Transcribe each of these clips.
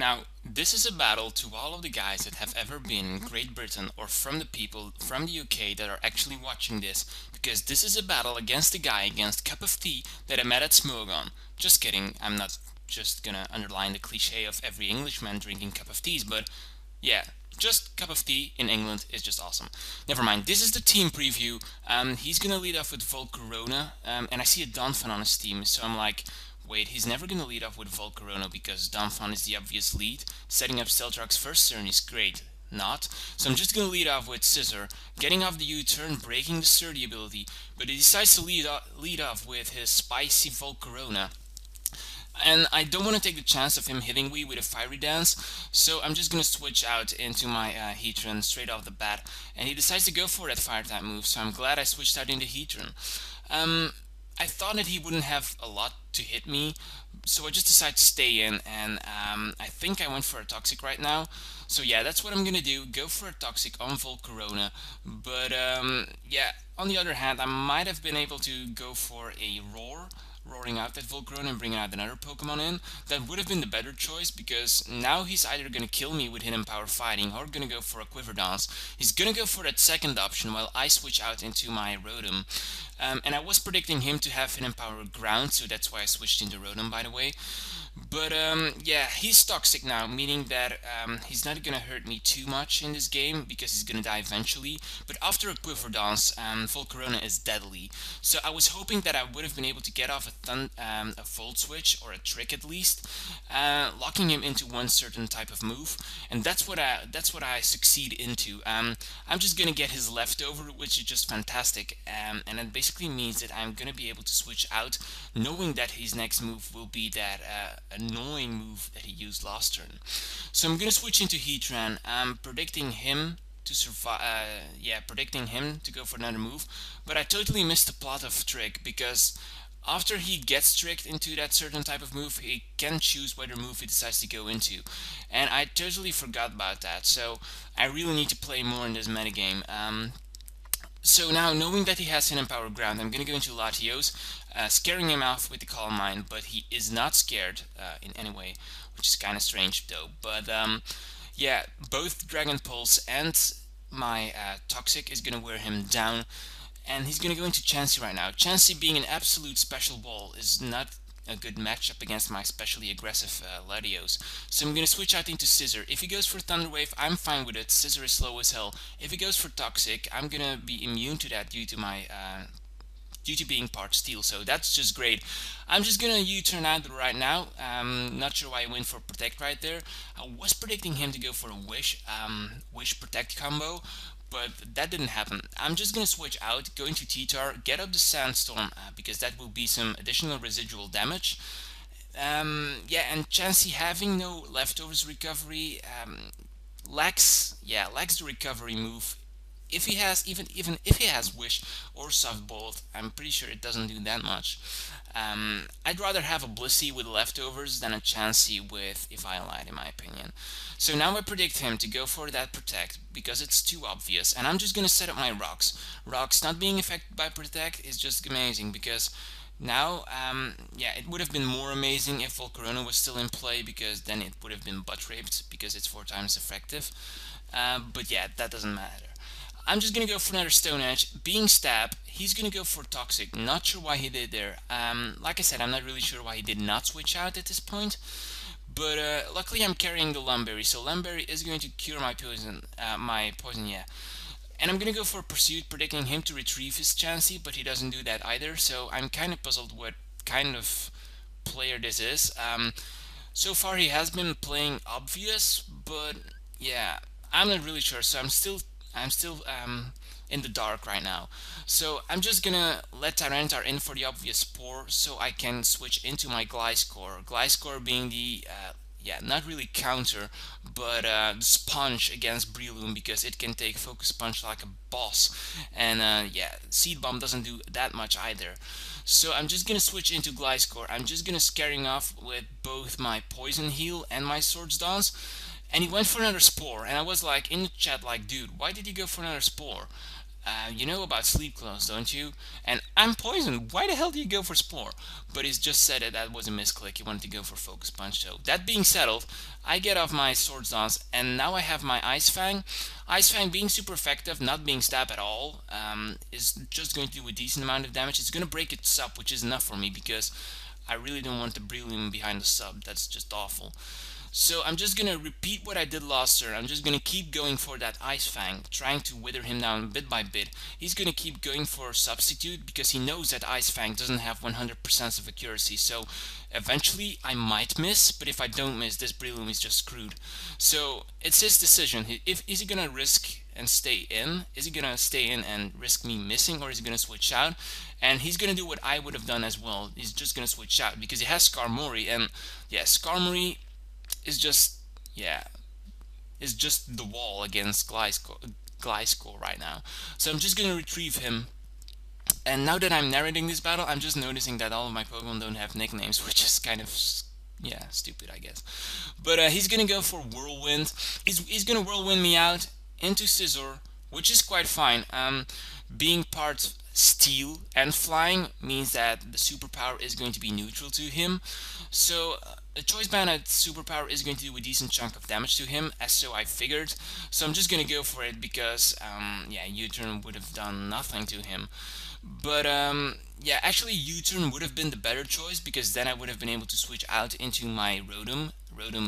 Now, this is a battle to all of the guys that have ever been in Great Britain or from the people from the UK that are actually watching this, because this is a battle against the guy against Cup of Tea that I met at Smogon. Just kidding, I'm not just gonna underline the cliche of every Englishman drinking cup of teas, but yeah, just cup of tea in England is just awesome. Never mind, this is the team preview. He's gonna lead off with Volcarona, and I see a Donphan on his team, so I'm like, wait, he's never gonna lead off with Volcarona because Donphan is the obvious lead. Setting up Steltrak's first turn is great. Not. So I'm just gonna lead off with Scissor, getting off the U-turn, breaking the sturdy ability, but he decides to lead off with his spicy Volcarona. And I don't want to take the chance of him hitting me with a Fiery Dance, so I'm just going to switch out into my Heatran straight off the bat, and he decides to go for that Fire type move, so I'm glad I switched out into Heatran. I thought that he wouldn't have a lot to hit me, so I just decided to stay in, and I think I went for a Toxic right now. So yeah, that's what I'm gonna do, go for a Toxic on Volcarona, but yeah, on the other hand, I might have been able to go for a roaring out that Volcarona and bringing out another Pokemon in. That would have been the better choice, because now he's either going to kill me with Hidden Power Fighting or going to go for a Quiver Dance. He's going to go for that second option while I switch out into my Rotom. And I was predicting him to have Hidden Power Ground, so that's why I switched into Rotom, by the way. But yeah, he's toxic now, meaning that he's not gonna hurt me too much in this game because he's gonna die eventually. But after a Quiver Dance, Volcarona is deadly. So I was hoping that I would have been able to get off a Volt Switch or a Trick at least, locking him into one certain type of move, and that's what I succeed into. I'm just gonna get his leftover, which is just fantastic, and it basically means that I'm gonna be able to switch out, knowing that his next move will be that annoying move that he used last turn. So I'm gonna switch into Heatran. I'm predicting him to survive. Yeah, predicting him to go for another move, but I totally missed the plot of Trick, because after he gets tricked into that certain type of move, he can choose whether move he decides to go into, and I totally forgot about that. So I really need to play more in this metagame. So now, knowing that he has Hidden Power Ground, I'm going to go into Latios, scaring him off with the Calm Mind, but he is not scared in any way, which is kind of strange though. But yeah, both Dragon Pulse and my Toxic is going to wear him down, and he's going to go into Chansey right now. Chansey, being an absolute special ball, is not a good matchup against my especially aggressive Latios. So I'm going to switch out into Scissor. If he goes for Thunder Wave, I'm fine with it. Scissor is slow as hell. If he goes for Toxic, I'm going to be immune to that due to my due to being part Steel, so that's just great. I'm just gonna U-turn out right now. Not sure why I went for Protect right there. I was predicting him to go for a Wish Protect combo, but that didn't happen. I'm just gonna switch out, go into T-Tar, get up the Sandstorm, because that will be some additional residual damage. Yeah, and Chansey having no leftovers recovery lacks the recovery move. If he has even if he has Wish or Soft Bolt, I'm pretty sure it doesn't do that much. I'd rather have a Blissey with leftovers than a Chansey with Eviolite, in my opinion. So now I predict him to go for that Protect because it's too obvious, and I'm just gonna set up my Rocks. Rocks not being affected by Protect is just amazing, because now, yeah, it would have been more amazing if Volcarona was still in play, because then it would have been butt raped because it's 4 times effective. But yeah, that doesn't matter. I'm just gonna go for another Stone Edge. Being Stab, he's gonna go for Toxic. Not sure why he did there. Like I said, I'm not really sure why he did not switch out at this point. But luckily I'm carrying the Lumberry, so Lumberry is going to cure my poison, yeah. And I'm gonna go for Pursuit, predicting him to retrieve his Chansey, but he doesn't do that either, so I'm kind of puzzled what kind of player this is. So far he has been playing obvious, but yeah, I'm not really sure, so I'm still in the dark right now. So I'm just gonna let Tyranitar in for the obvious Spore, so I can switch into my Gliscor. Gliscor being the yeah, not really counter, but the Sponge against Breloom, because it can take Focus Punch like a boss, and yeah, Seed Bomb doesn't do that much either. So I'm just gonna switch into Gliscor. I'm just gonna scaring off with both my Poison Heal and my Swords Dance. And he went for another Spore, and I was like in the chat like, dude, why did you go for another Spore? You know about sleep clothes, don't you? And I'm poisoned. Why the hell do you go for Spore? But he's just said it. That was a misclick. He wanted to go for Focus Punch. So that being settled, I get off my Swords Dance, and now I have my Ice Fang. Ice Fang being super effective, not being stab at all, is just going to do a decent amount of damage. It's going to break its sub, which is enough for me because I really don't want the Breloom behind the sub. That's just awful. So I'm just gonna repeat what I did last turn. I'm just gonna keep going for that Ice Fang, trying to wither him down bit by bit. He's gonna keep going for Substitute because he knows that Ice Fang doesn't have 100% of accuracy. So eventually I might miss, but if I don't miss, this Breloom is just screwed. So it's his decision. Is he gonna risk and stay in? Is he gonna stay in and risk me missing, or is he gonna switch out? And he's gonna do what I would have done as well. He's just gonna switch out because he has Skarmory, and yeah, Skarmory is just, yeah, is just the wall against Gliscor right now. So I'm just gonna retrieve him. And now that I'm narrating this battle, I'm just noticing that all of my Pokemon don't have nicknames, which is kind of, yeah, stupid, I guess. But he's gonna go for Whirlwind. He's gonna Whirlwind me out into Scizor, which is quite fine. Being part Steel and Flying means that the superpower is going to be neutral to him. So a Choice Bandit superpower is going to do a decent chunk of damage to him, as so I figured. So I'm just gonna go for it because, yeah, U-turn would have done nothing to him. But yeah, actually U-turn would have been the better choice because then I would have been able to switch out into my Rotom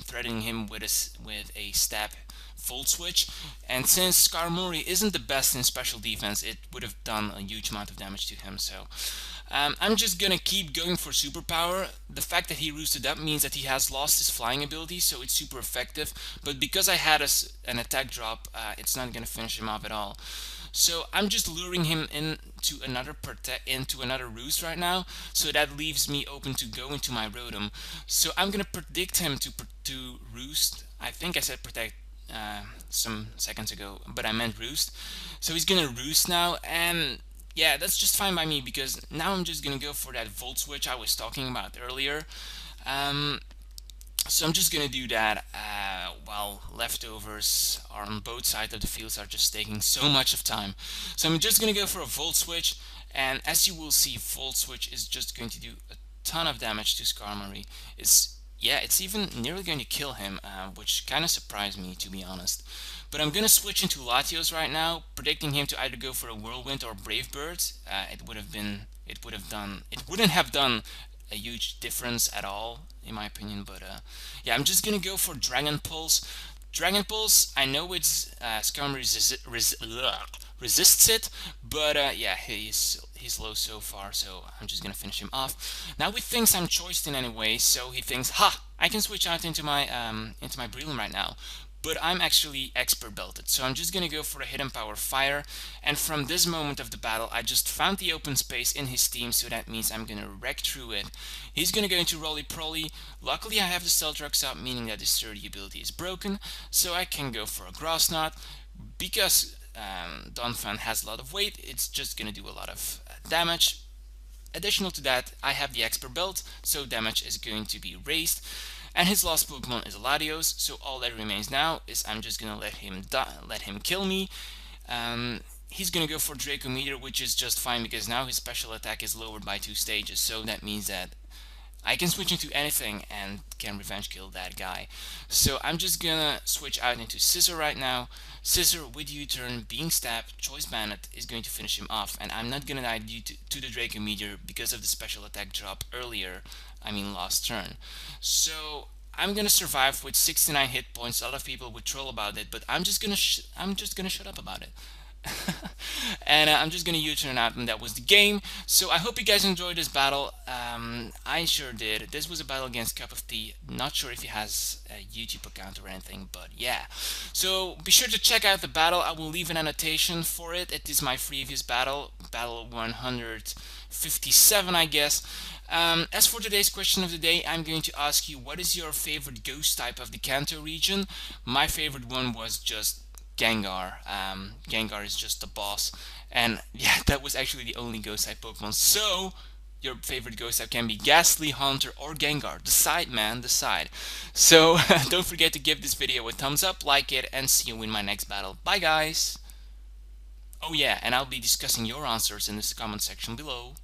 threatening him with a stab Volt Switch. And since Skarmory isn't the best in special defense, it would have done a huge amount of damage to him. So I'm just gonna keep going for superpower. The fact that he roosted up means that he has lost his flying ability, so it's super effective. But because I had an attack drop, it's not gonna finish him off at all. So I'm just luring him into another roost right now. So that leaves me open to go into my Rotom. So I'm gonna predict him to roost. I think I said protect some seconds ago, but I meant roost. So he's gonna roost now, and yeah, that's just fine by me because now I'm just gonna go for that Volt Switch I was talking about earlier. So I'm just gonna do that while leftovers are on both sides of the fields are just taking so much of time. So I'm just gonna go for a Volt Switch, and as you will see, Volt Switch is just going to do a ton of damage to Skarmory. It's even nearly going to kill him, which kind of surprised me, to be honest. But I'm gonna switch into Latios right now, predicting him to either go for a Whirlwind or Brave Bird. It wouldn't have done a huge difference at all, in my opinion. But yeah, I'm just gonna go for Dragon Pulse. Dragon Pulse, I know it's Skarmory resists it, but yeah, he's low so far, so I'm just gonna finish him off. Now he thinks I'm choiced in any way, so he thinks, ha, I can switch out into my Breloom right now. But I'm actually expert belted, so I'm just gonna go for a hidden power fire. And from this moment of the battle, I just found the open space in his team, so that means I'm gonna wreck through it. He's gonna go into Roly Proly. Luckily I have the Stealth Rocks up, meaning that his sturdy ability is broken, so I can go for a Grass Knot. Because Donphan has a lot of weight, it's just gonna do a lot of damage. Additional to that, I have the expert belt, so damage is going to be raised. And his last Pokemon is Latios, so all that remains now is I'm just gonna let him kill me. He's gonna go for Draco Meteor, which is just fine because now his special attack is lowered by 2 stages, so that means that I can switch into anything and can revenge kill that guy. So I'm just gonna switch out into Scizor right now. Scizor with U-turn, being stabbed, Choice Bandit is going to finish him off, and I'm not gonna die due to the Draco Meteor because of the special attack drop earlier, I mean last turn. So I'm gonna survive with 69 hit points. A lot of people would troll about it, but I'm just gonna shut up about it. And I'm just gonna U-turn out, and that was the game. So I hope you guys enjoyed this battle. I sure did. This was a battle against CupOfTea. Not sure if he has a YouTube account or anything, but yeah. So be sure to check out the battle. I will leave an annotation for it. It is my previous battle 157, I guess. As for today's question of the day, I'm going to ask you, what is your favorite ghost type of the Kanto region? My favorite one was just Gengar. Gengar is just the boss, and yeah, that was actually the only ghost type Pokemon. So your favorite ghost type can be Ghastly, Haunter, or Gengar. Decide, man, decide. So don't forget to give this video a thumbs up, like it, and see you in my next battle. Bye, guys. Oh yeah, and I'll be discussing your answers in this comment section below.